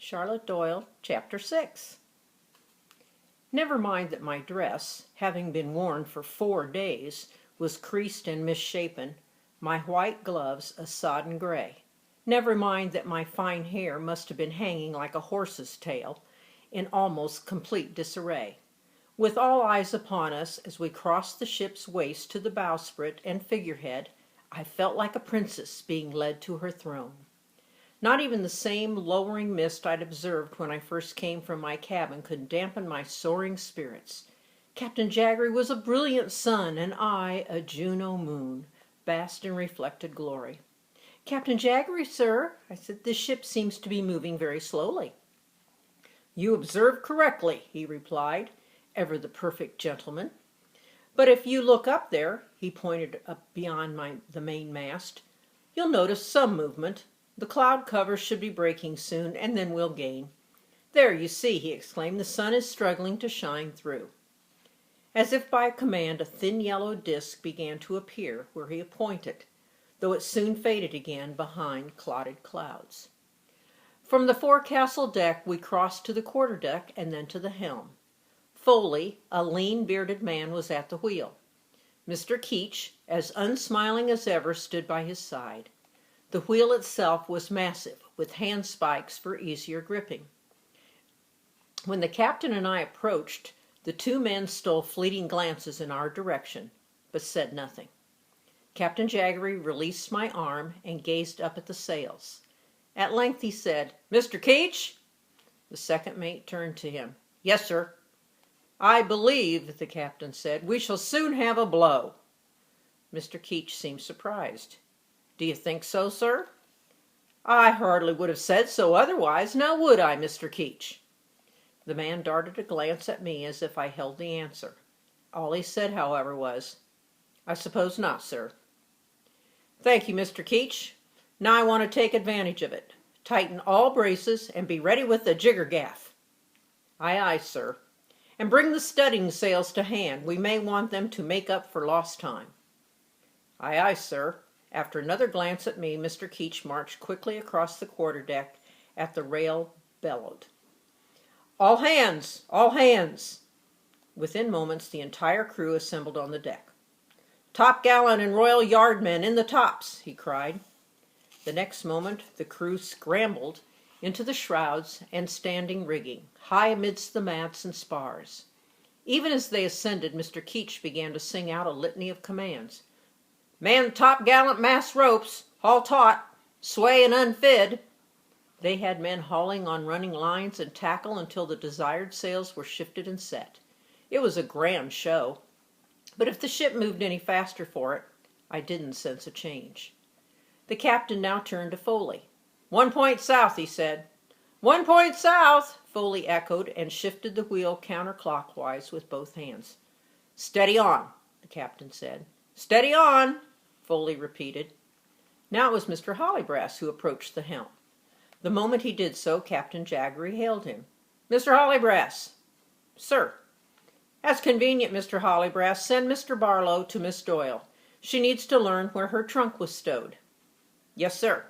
Charlotte Doyle, Chapter 6. Never mind that my dress, having been worn for 4 days, was creased and misshapen, my white gloves a sodden gray. Never mind that my fine hair must have been hanging like a horse's tail, in almost complete disarray. With all eyes upon us as we crossed the ship's waist to the bowsprit and figurehead, I felt like a princess being led to her throne. Not even the same lowering mist I'd observed when I first came from my cabin could dampen my soaring spirits. Captain Jaggery was a brilliant sun, and I a Juno moon, basked in reflected glory. "Captain Jaggery, sir," I said, "this ship seems to be moving very slowly." "You observe correctly," he replied, ever the perfect gentleman. "But if you look up there," he pointed up beyond the mainmast, "you'll notice some movement. The cloud cover should be breaking soon, and then we'll gain. There, you see," he exclaimed, "the sun is struggling to shine through." As if by command, a thin yellow disk began to appear where he pointed, though it soon faded again behind clotted clouds. From the forecastle deck we crossed to the quarterdeck and then to the helm. Foley, a lean, bearded man, was at the wheel. Mr. Keach, as unsmiling as ever, stood by his side. The wheel itself was massive, with hand spikes for easier gripping. When the captain and I approached, the two men stole fleeting glances in our direction, but said nothing. Captain Jaggery released my arm and gazed up at the sails. At length he said, "Mr. Keach?" The second mate turned to him. "Yes, sir." "I believe," the captain said, "we shall soon have a blow." Mr. Keach seemed surprised. "Do you think so, sir?" "I hardly would have said so otherwise, now would I, Mr. Keach?" The man darted a glance at me as if I held the answer. All he said, however, was, "I suppose not, sir." "Thank you, Mr. Keach. Now I want to take advantage of it. Tighten all braces and be ready with the jigger gaff." "Aye, aye, sir. And bring the studding sails to hand. We may want them to make up for lost time." "Aye, aye, sir." After another glance at me, Mr. Keach marched quickly across the quarterdeck. At the rail bellowed, "All hands! All hands!" Within moments the entire crew assembled on the deck. "Topgallant and royal yardmen in the tops!" he cried. The next moment the crew scrambled into the shrouds and standing rigging, high amidst the mats and spars. Even as they ascended, Mr. Keach began to sing out a litany of commands. "Man topgallant mast ropes, haul taut, sway and unfid." They had men hauling on running lines and tackle until the desired sails were shifted and set. It was a grand show, but if the ship moved any faster for it, I didn't sense a change. The captain now turned to Foley. "1 point south," he said. "1 point south," Foley echoed and shifted the wheel counterclockwise with both hands. "Steady on," the captain said. "Steady on," Foley repeated. Now it was Mr. Hollybrass who approached the helm. The moment he did so, Captain Jaggery hailed him. "Mr. Hollybrass." "Sir." "As convenient, Mr. Hollybrass. Send Mr. Barlow to Miss Doyle. She needs to learn where her trunk was stowed." "Yes, sir."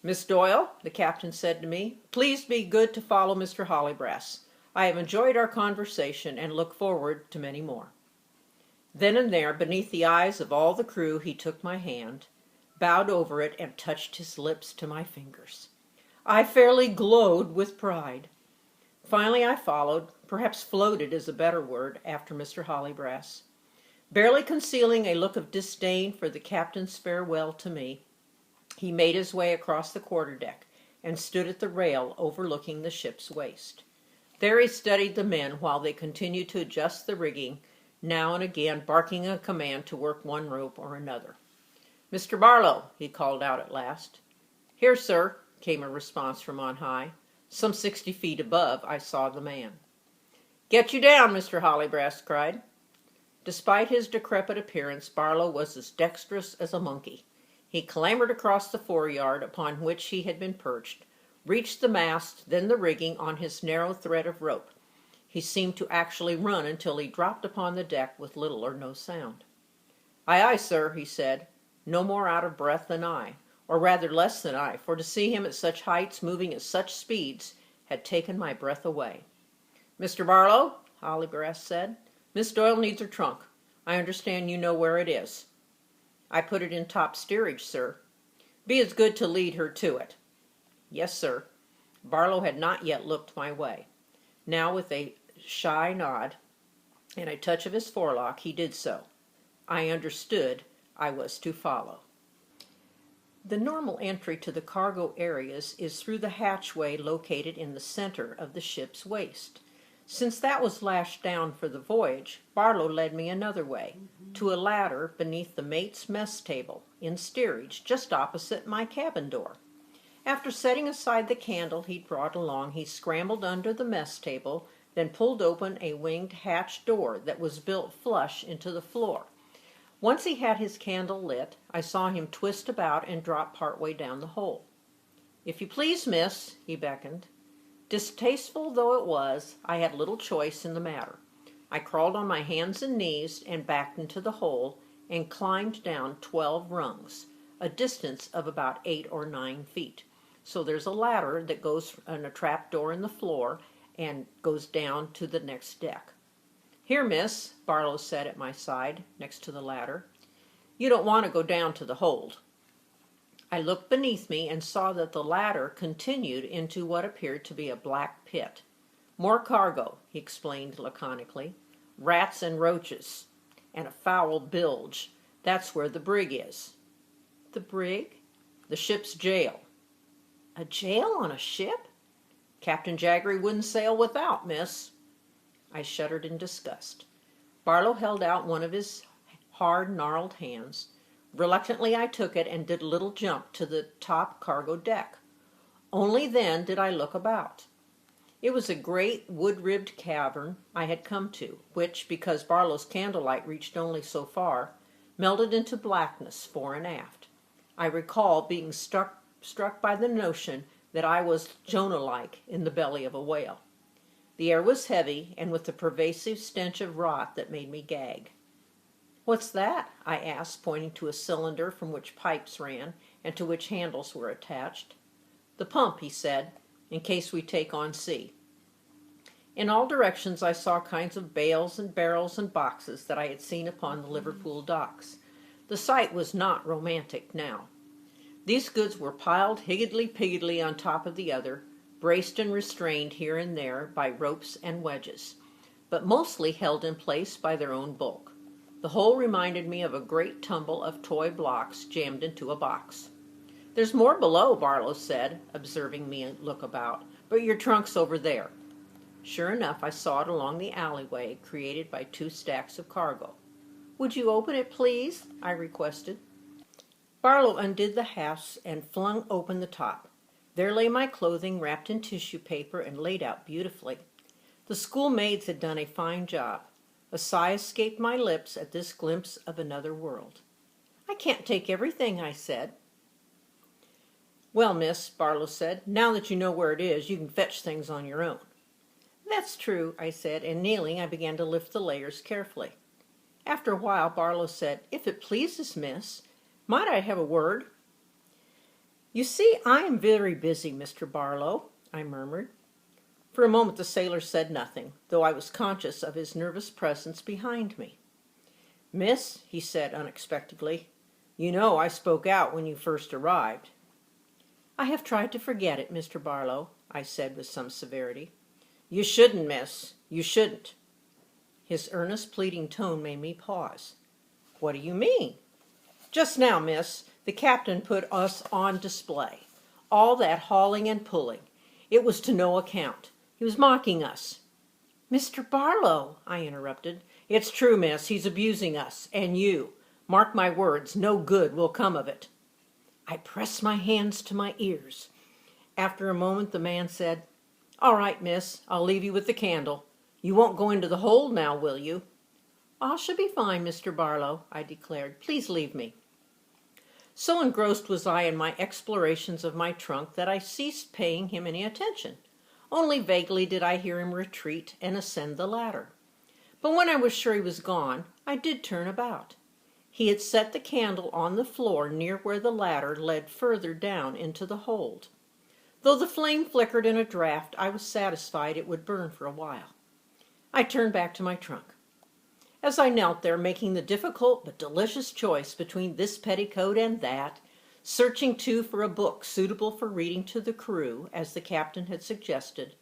"Miss Doyle," the captain said to me, "please be good to follow Mr. Hollybrass. I have enjoyed our conversation and look forward to many more." Then and there, beneath the eyes of all the crew, he took my hand, bowed over it, and touched his lips to my fingers. I fairly glowed with pride. Finally I followed, perhaps floated is a better word, after Mr. Hollybrass. Barely concealing a look of disdain for the captain's farewell to me, he made his way across the quarterdeck and stood at the rail overlooking the ship's waist. There he studied the men while they continued to adjust the rigging, now and again barking a command to work one rope or another. "Mr. Barlow," he called out at last. "Here, sir," came a response from on high. Some 60 feet above, I saw the man. "Get you down," Mr. Hollybrass cried. Despite his decrepit appearance, Barlow was as dexterous as a monkey. He clambered across the foreyard upon which he had been perched, reached the mast, then the rigging on his narrow thread of rope. He seemed to actually run until he dropped upon the deck with little or no sound. "Aye, aye, sir," he said, no more out of breath than I, or rather less than I, for to see him at such heights moving at such speeds had taken my breath away. "Mr. Barlow," Hollybrass said, "Miss Doyle needs her trunk. I understand you know where it is." "I put it in top steerage, sir." "Be as good to lead her to it." "Yes, sir." Barlow had not yet looked my way. Now, with a shy nod and a touch of his forelock, he did so. I understood I was to follow. The normal entry to the cargo areas is through the hatchway located in the center of the ship's waist. Since that was lashed down for the voyage, Barlow led me another way, to a ladder beneath the mate's mess table, in steerage, just opposite my cabin door. After setting aside the candle he'd brought along, he scrambled under the mess table, then pulled open a winged hatch door that was built flush into the floor. Once he had his candle lit, I saw him twist about and drop partway down the hole. "If you please, miss," he beckoned. Distasteful though it was, I had little choice in the matter. I crawled on my hands and knees and backed into the hole and climbed down 12 rungs, a distance of about 8 or 9 feet. So there's a ladder that goes in a trap door in the floor and goes down to the next deck. "Here, miss," Barlow said at my side, next to the ladder. "You don't want to go down to the hold." I looked beneath me and saw that the ladder continued into what appeared to be a black pit. "More cargo," he explained laconically. "Rats and roaches. And a foul bilge. That's where the brig is." "The brig?" "The ship's jail." "A jail on a ship?" "Captain Jaggery wouldn't sail without, miss." I shuddered in disgust. Barlow held out one of his hard, gnarled hands. Reluctantly I took it and did a little jump to the top cargo deck. Only then did I look about. It was a great wood-ribbed cavern I had come to, which, because Barlow's candlelight reached only so far, melted into blackness fore and aft. I recall being struck by the notion that I was Jonah-like in the belly of a whale. The air was heavy, and with the pervasive stench of rot that made me gag. "What's that?" I asked, pointing to a cylinder from which pipes ran and to which handles were attached. "The pump," he said, "in case we take on sea." In all directions I saw kinds of bales and barrels and boxes that I had seen upon the Liverpool docks. The sight was not romantic now. These goods were piled higgledy-piggledy on top of the other, braced and restrained here and there by ropes and wedges, but mostly held in place by their own bulk. The whole reminded me of a great tumble of toy blocks jammed into a box. "There's more below," Barlow said, observing me look about, "but your trunk's over there." Sure enough, I saw it along the alleyway created by 2 stacks of cargo. "Would you open it, please?" I requested. Barlow undid the hasps and flung open the top. There lay my clothing wrapped in tissue paper and laid out beautifully. The schoolmaids had done a fine job. A sigh escaped my lips at this glimpse of another world. "I can't take everything," I said. "Well, miss," Barlow said, "now that you know where it is, you can fetch things on your own." "That's true," I said, and kneeling, I began to lift the layers carefully. After a while, Barlow said, "If it pleases, miss, might I have a word?" "You see, I am very busy, Mr. Barlow," I murmured. For a moment the sailor said nothing, though I was conscious of his nervous presence behind me. "Miss," he said unexpectedly, "you know I spoke out when you first arrived." "I have tried to forget it, Mr. Barlow," I said with some severity. "You shouldn't, miss. You shouldn't." His earnest, pleading tone made me pause. "What do you mean?" "Just now, miss, the captain put us on display. All that hauling and pulling. It was to no account. He was mocking us." "Mr. Barlow," I interrupted. "It's true, miss. He's abusing us. And you. Mark my words, no good will come of it." I pressed my hands to my ears. After a moment the man said, "All right, miss, I'll leave you with the candle. You won't go into the hold now, will you?" "I shall be fine, Mr. Barlow," I declared. "Please leave me." So engrossed was I in my explorations of my trunk that I ceased paying him any attention. Only vaguely did I hear him retreat and ascend the ladder. But when I was sure he was gone, I did turn about. He had set the candle on the floor near where the ladder led further down into the hold. Though the flame flickered in a draft, I was satisfied it would burn for a while. I turned back to my trunk. As I knelt there, making the difficult but delicious choice between this petticoat and that, searching too for a book suitable for reading to the crew, as the captain had suggested,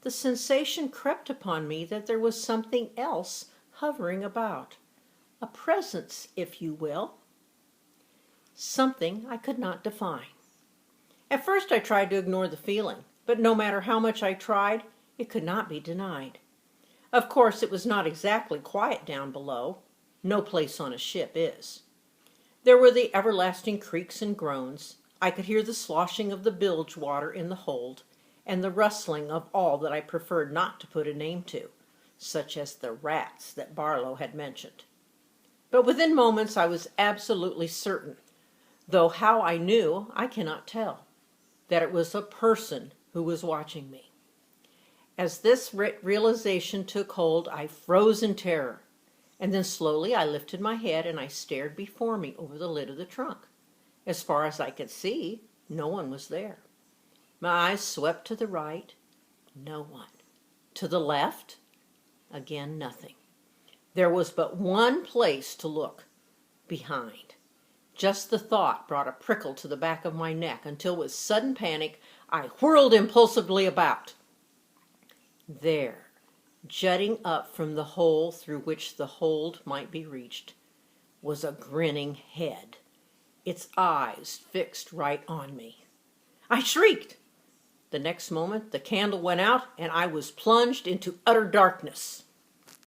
the sensation crept upon me that there was something else hovering about. A presence, if you will. Something I could not define. At first I tried to ignore the feeling, but no matter how much I tried, it could not be denied. Of course, it was not exactly quiet down below. No place on a ship is. There were the everlasting creaks and groans. I could hear the sloshing of the bilge water in the hold, and the rustling of all that I preferred not to put a name to, such as the rats that Barlow had mentioned. But within moments I was absolutely certain, though how I knew I cannot tell, that it was a person who was watching me. As this realization took hold, I froze in terror, and then slowly I lifted my head and I stared before me over the lid of the trunk. As far as I could see, no one was there. My eyes swept to the right, no one. To the left, again nothing. There was but one place to look, behind. Just the thought brought a prickle to the back of my neck until with sudden panic I whirled impulsively about. There, jutting up from the hole through which the hold might be reached, was a grinning head, its eyes fixed right on me. I shrieked. The next moment the candle went out and I was plunged into utter darkness.